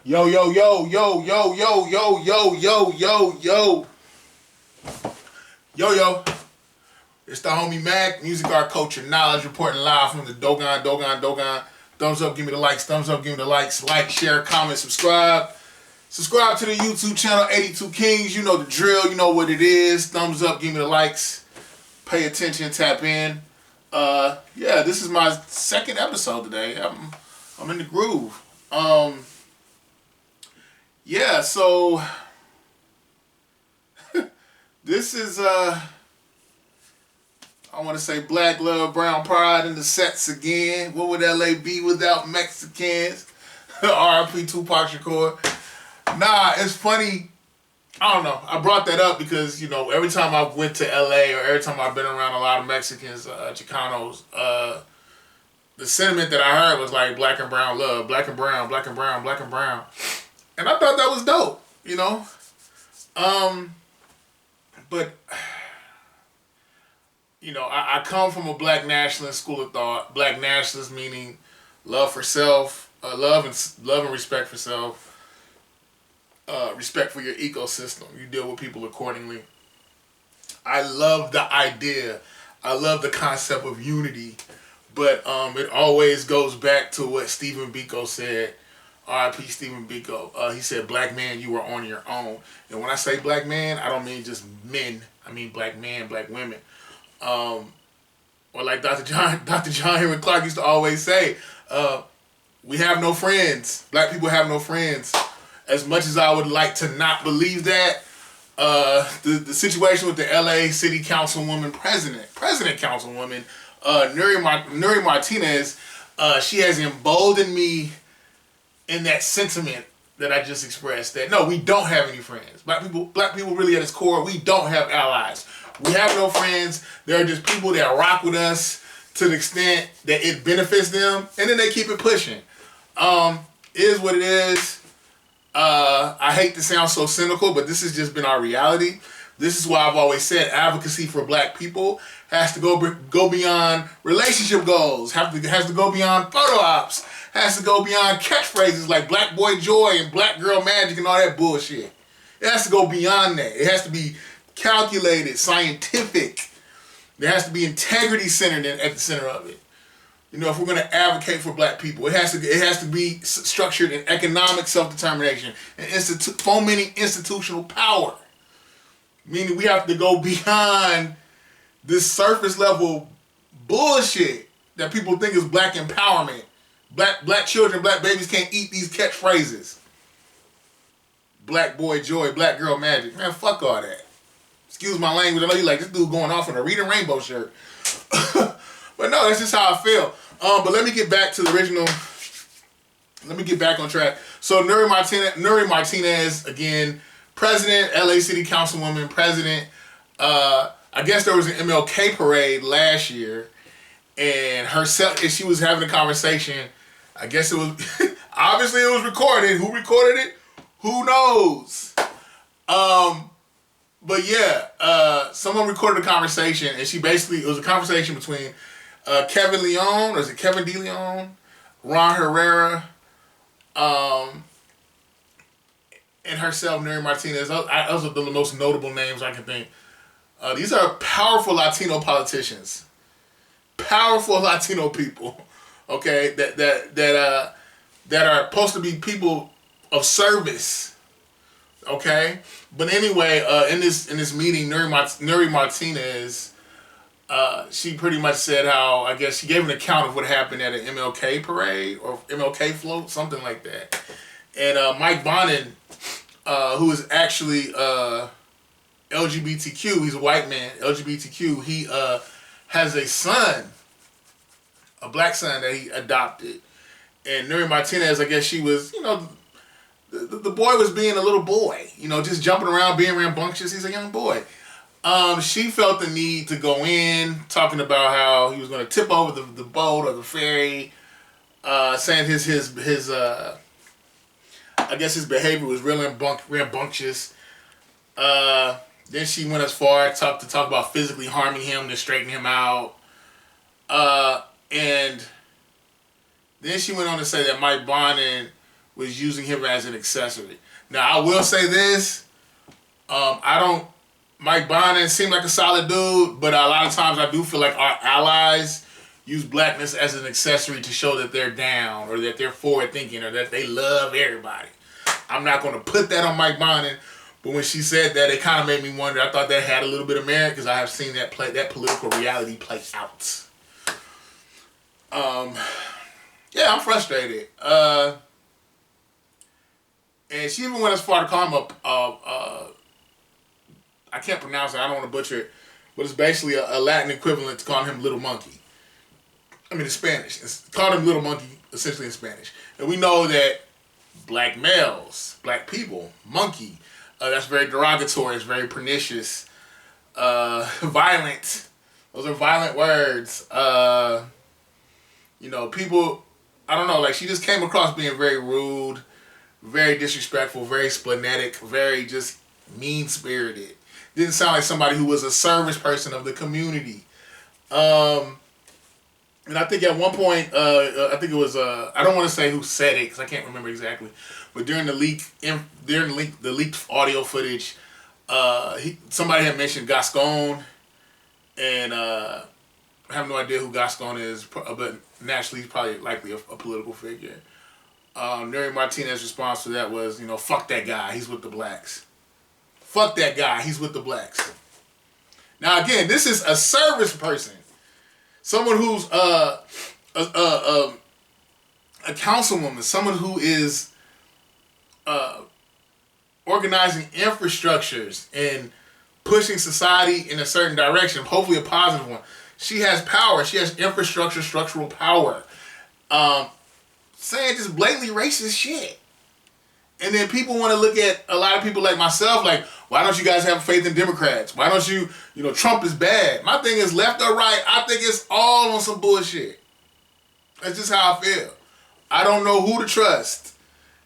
Yo, yo, yo, yo, yo, yo, yo, yo, yo, yo, yo. Yo, yo. It's the homie MACK, music, art, culture, knowledge, reporting live from the Dogon. Thumbs up, give me the likes. Thumbs up, give me the likes. Like, share, comment, subscribe. Subscribe to the YouTube channel, 82 Kings. You know the drill. You know what it is. Thumbs up, give me the likes. Pay attention, tap in. Yeah, this is my second episode today. I'm in the groove. Yeah, so this is I want to say Black Love, Brown Pride in the sets again. What would LA be without Mexicans? R.I.P. Tupac Shakur. Nah, it's funny. I don't know. I brought that up because, you know, every time I went to LA or every time I've been around a lot of Mexicans, Chicanos, the sentiment that I heard was like black and brown love, black and brown, black and brown, black and brown. And I thought that was dope, you know? But, you know, I come from a black nationalist school of thought. Black nationalist meaning love for self, love and respect for self. Respect for your ecosystem. You deal with people accordingly. I love the idea. I love the concept of unity. But it always goes back to what Stephen Biko said. R.I.P. Stephen Biko. He said, "Black man, you are on your own." And when I say black man, I don't mean just men. I mean black men, black women. Or like Dr. John Henry Clark used to always say, we have no friends. Black people have no friends. As much as I would like to not believe that, the situation with the LA City Councilwoman President Councilwoman, Nuri Martinez, she has emboldened me in that sentiment that I just expressed, that no, we don't have any friends. Black people really at its core, we don't have allies. We have no friends. They're just people that rock with us to the extent that it benefits them, and then they keep it pushing. It is what it is. I hate to sound so cynical, but this has just been our reality. This is why I've always said advocacy for black people has to go beyond relationship goals, has to go beyond photo ops, has to go beyond catchphrases like black boy joy and black girl magic and all that bullshit. It has to go beyond that. It has to be calculated, scientific. There has to be integrity centered at the center of it. You know, if we're going to advocate for black people, it has to be structured in economic self-determination and fomenting institutional power. Meaning we have to go beyond this surface level bullshit that people think is black empowerment. Black children, black babies can't eat these catchphrases. Black boy joy, black girl magic. Man, fuck all that. Excuse my language. I know you like this dude going off in a Reading Rainbow shirt. But no, that's just how I feel. But let me get back to the original. Let me get back on track. So Nuri Martinez, again, president, LA City Councilwoman, president. I guess there was an MLK parade last year, and she was having a conversation. I guess it was, obviously it was recorded. Who recorded it? Who knows? But yeah, someone recorded a conversation, and it was a conversation between Kevin Leon, or is it Kevin De Leon, Ron Herrera, and herself, Nuri Martinez. Those are the most notable names I can think. These are powerful Latino politicians, powerful Latino people. Okay, that are supposed to be people of service. Okay, but anyway, in this meeting, Nuri Martinez, she pretty much said how, I guess she gave an account of what happened at an MLK parade or MLK float, something like that. And Mike Bonin, who is actually LGBTQ, he's a white man, LGBTQ, he has a son, a black son that he adopted. And Nuri Martinez, I guess she was, you know, the boy was being a little boy, you know, just jumping around, being rambunctious. He's a young boy. She felt the need to go in, talking about how he was going to tip over the boat or the ferry, saying his I guess his behavior was really rambunctious. Then she went as far as to talk about physically harming him to straighten him out. And then she went on to say that Mike Bonin was using him as an accessory. Now, I will say this. Mike Bonin seemed like a solid dude, but a lot of times I do feel like our allies use blackness as an accessory to show that they're down or that they're forward thinking or that they love everybody. I'm not going to put that on Mike Bonin, but when she said that, it kind of made me wonder. I thought that had a little bit of merit because I have seen that political reality play out. Yeah, I'm frustrated. And she even went as far to call him I can't pronounce it. I don't want to butcher it, but it's basically a Latin equivalent to calling him Little Monkey. I mean, in Spanish. It's called him Little Monkey, essentially in Spanish. And we know that black males, black people, monkey, that's very derogatory. It's very pernicious. Violent. Those are violent words. People, I don't know, like she just came across being very rude, very disrespectful, very splenetic, very just mean-spirited. Didn't sound like somebody who was a service person of the community. And I think at one point, I think it was, I don't want to say who said it because I can't remember exactly, but during the leaked audio footage, somebody had mentioned Gascon, and I have no idea who Gascon is, but naturally he's probably likely a political figure. Nuri Martinez's response to that was, fuck that guy, he's with the blacks. Fuck that guy, he's with the blacks. Now again, this is a service person. Someone who's a councilwoman, someone who is organizing infrastructures and pushing society in a certain direction, hopefully a positive one. She has power. She has infrastructure, structural power. Saying just blatantly racist shit. And then people want to look at a lot of people like myself, like, why don't you guys have faith in Democrats? Why don't you, Trump is bad. My thing is left or right, I think it's all on some bullshit. That's just how I feel. I don't know who to trust.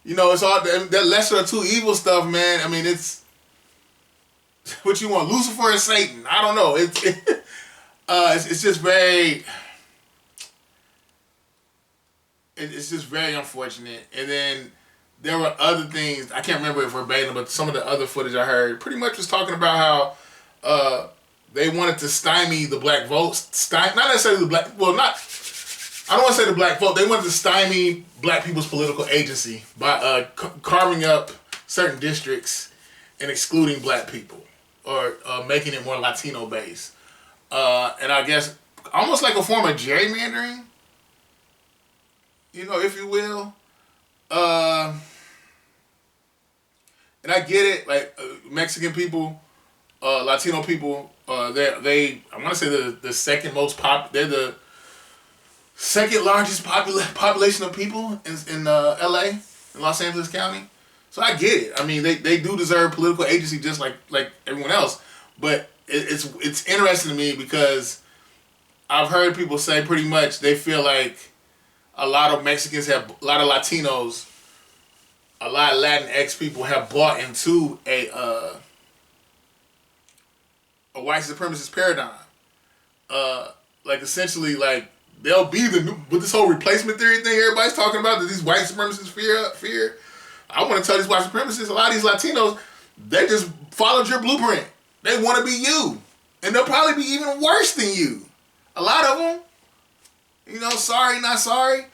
It's all that lesser of two evil stuff, man. I mean, it's what you want, Lucifer and Satan. I don't know. It's just very... It's just very unfortunate. And then there were other things, I can't remember it verbatim, but some of the other footage I heard pretty much was talking about how they wanted to stymie the black vote. Not necessarily the black, well, not, I don't want to say the black vote. They wanted to stymie black people's political agency by carving up certain districts and excluding black people or making it more Latino based. And I guess almost like a form of gerrymandering, if you will. And I get it, like Mexican people, Latino people, I want to say the second most they're the second largest population of people in LA, in Los Angeles County. So I get it. I mean, they do deserve political agency just like everyone else. But it's interesting to me because I've heard people say pretty much they feel like a lot of Mexicans a lot of Latinos, a lot of Latinx people have bought into a white supremacist paradigm. Like essentially, like they'll be the new, with this whole replacement theory thing everybody's talking about that these white supremacists fear. I want to tell these white supremacists, a lot of these Latinos, they just followed your blueprint. They want to be you, and they'll probably be even worse than you. A lot of them. Sorry, not sorry.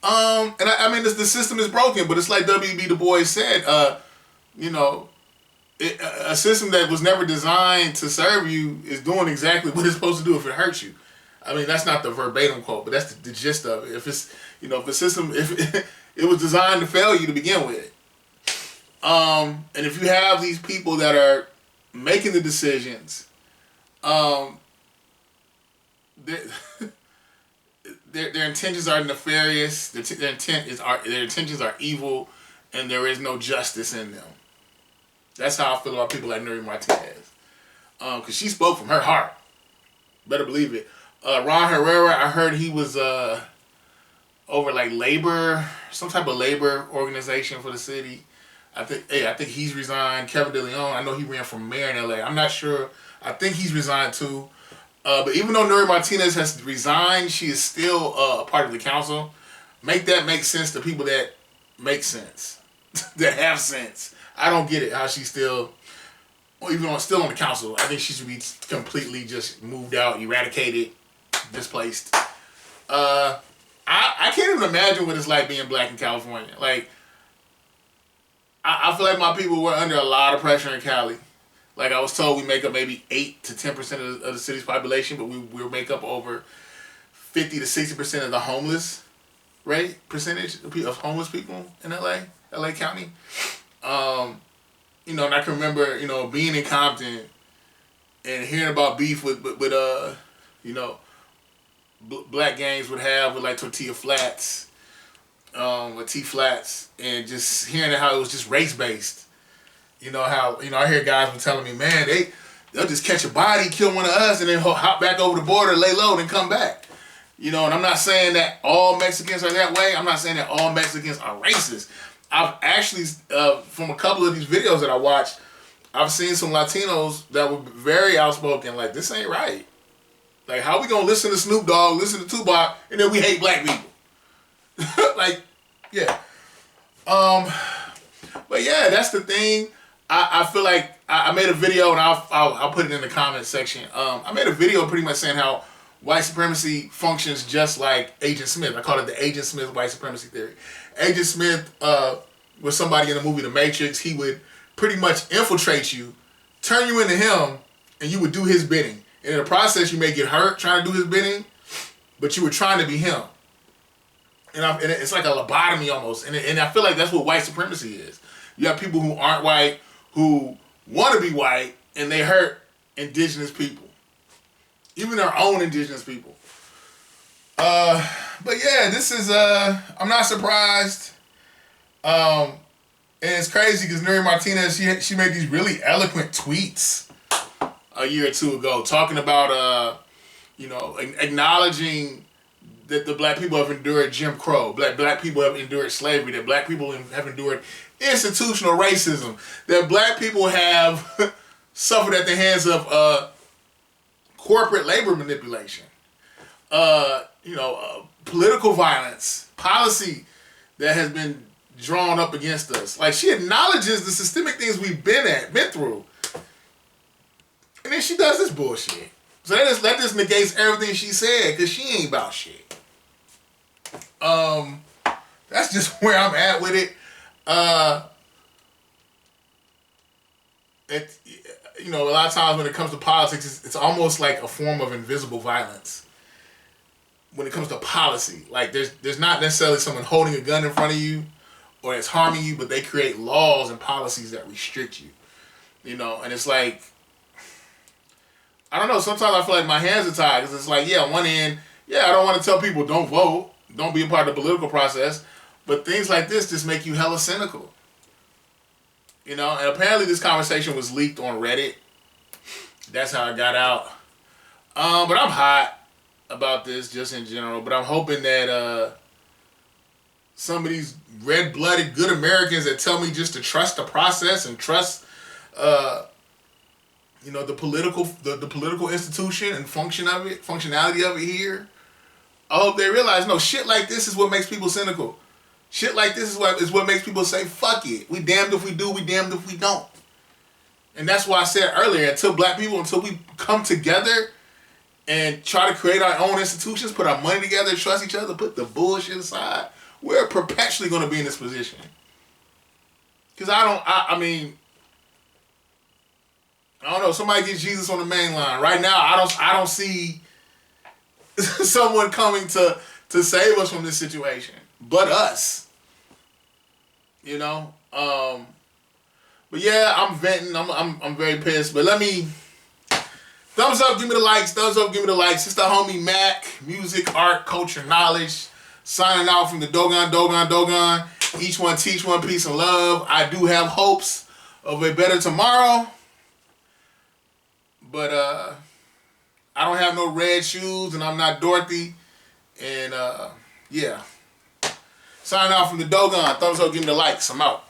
And I mean, the system is broken, but it's like W.B. Du Bois said, a system that was never designed to serve you is doing exactly what it's supposed to do if it hurts you. I mean, that's not the verbatim quote, but that's the gist of it. If it's, if a system, if it was designed to fail you to begin with. And if you have these people that are making the decisions, their intentions are nefarious. Their intentions are evil, and there is no justice in them. That's how I feel about people like Nuri Martinez, because she spoke from her heart. Better believe it. Ron Herrera, I heard he was over like labor, some type of labor organization for the city. I think he's resigned. Kevin De Leon, I know he ran for mayor in LA. I'm not sure. I think he's resigned too. But even though Nuri Martinez has resigned, she is still a part of the council. Make that make sense to people that make sense, that have sense. I don't get it how she's still, or even still on the council. I think she should be completely just moved out, eradicated, displaced. I can't even imagine what it's like being black in California. Like, I feel like my people were under a lot of pressure in Cali. Like I was told, we make up maybe 8 to 10% of the city's population, but we'll make up over 50 to 60% of the homeless percentage of homeless people in LA County. You know, and I can remember, you know, being in Compton and hearing about beef with you know, black gangs would have with like tortilla flats, with T-flats, and just hearing how it was just race-based. You know, how, you know, I hear guys were telling me, man, they'll just catch a body, kill one of us, and then hop back over the border, lay low, and come back. You know, and I'm not saying that all Mexicans are that way. I'm not saying that all Mexicans are racist. I've actually, from a couple of these videos that I watched, I've seen some Latinos that were very outspoken, like, this ain't right. Like, how we gonna listen to Snoop Dogg, listen to Tupac, and then we hate black people? Like, yeah. But yeah, that's the thing. I feel like I made a video, and I'll put it in the comments section. I made a video pretty much saying how white supremacy functions just like Agent Smith. I call it the Agent Smith white supremacy theory. Agent Smith was somebody in the movie The Matrix. He would pretty much infiltrate you, turn you into him, and you would do his bidding. And in the process, you may get hurt trying to do his bidding, but you were trying to be him. And it's like a lobotomy almost. And I feel like that's what white supremacy is. You have people who aren't white, who want to be white, and they hurt indigenous people. Even their own indigenous people. But yeah, this is, I'm not surprised. And it's crazy because Nuri Martinez, she made these really eloquent tweets a year or two ago talking about, you know, acknowledging that the black people have endured Jim Crow, black people have endured slavery, that black people have endured institutional racism, that black people have suffered at the hands of corporate labor manipulation, you know, political violence, policy that has been drawn up against us. Like, she acknowledges the systemic things we've been through, and then she does this bullshit. So that just negates everything she said, because she ain't about shit. That's just where I'm at with it. You know, a lot of times when it comes to politics, it's almost like a form of invisible violence. When it comes to policy, like there's not necessarily someone holding a gun in front of you or that's harming you, but they create laws and policies that restrict you. You know, and it's like, I don't know, sometimes I feel like my hands are tied, because it's like, yeah, on one end, yeah, I don't want to tell people don't vote, don't be a part of the political process, but things like this just make you hella cynical. You know, and apparently this conversation was leaked on Reddit. That's how it got out. But I'm hot about this just in general, but I'm hoping that some of these red-blooded good Americans that tell me just to trust the process and trust you know, the political institution and functionality of it here, I hope they realize, no, shit like this is what makes people cynical. Shit like this is what makes people say, fuck it. We damned if we do, we damned if we don't. And that's why I said earlier, until we come together and try to create our own institutions, put our money together, trust each other, put the bullshit aside, we're perpetually going to be in this position. Because I mean, I don't know, somebody get Jesus on the main line. Right now, I don't see someone coming to save us from this situation. But us. You know? But yeah, I'm venting. I'm very pissed. But let me thumbs up, give me the likes. Thumbs up, give me the likes. It's the homie Mac, music, art, culture, knowledge. Signing out from the Dogon. Each one teach one, peace and love. I do have hopes of a better tomorrow. But I don't have no red shoes, and I'm not Dorothy. And yeah. Signing out from the Dogon. Thumbs up, give me the likes. I'm out.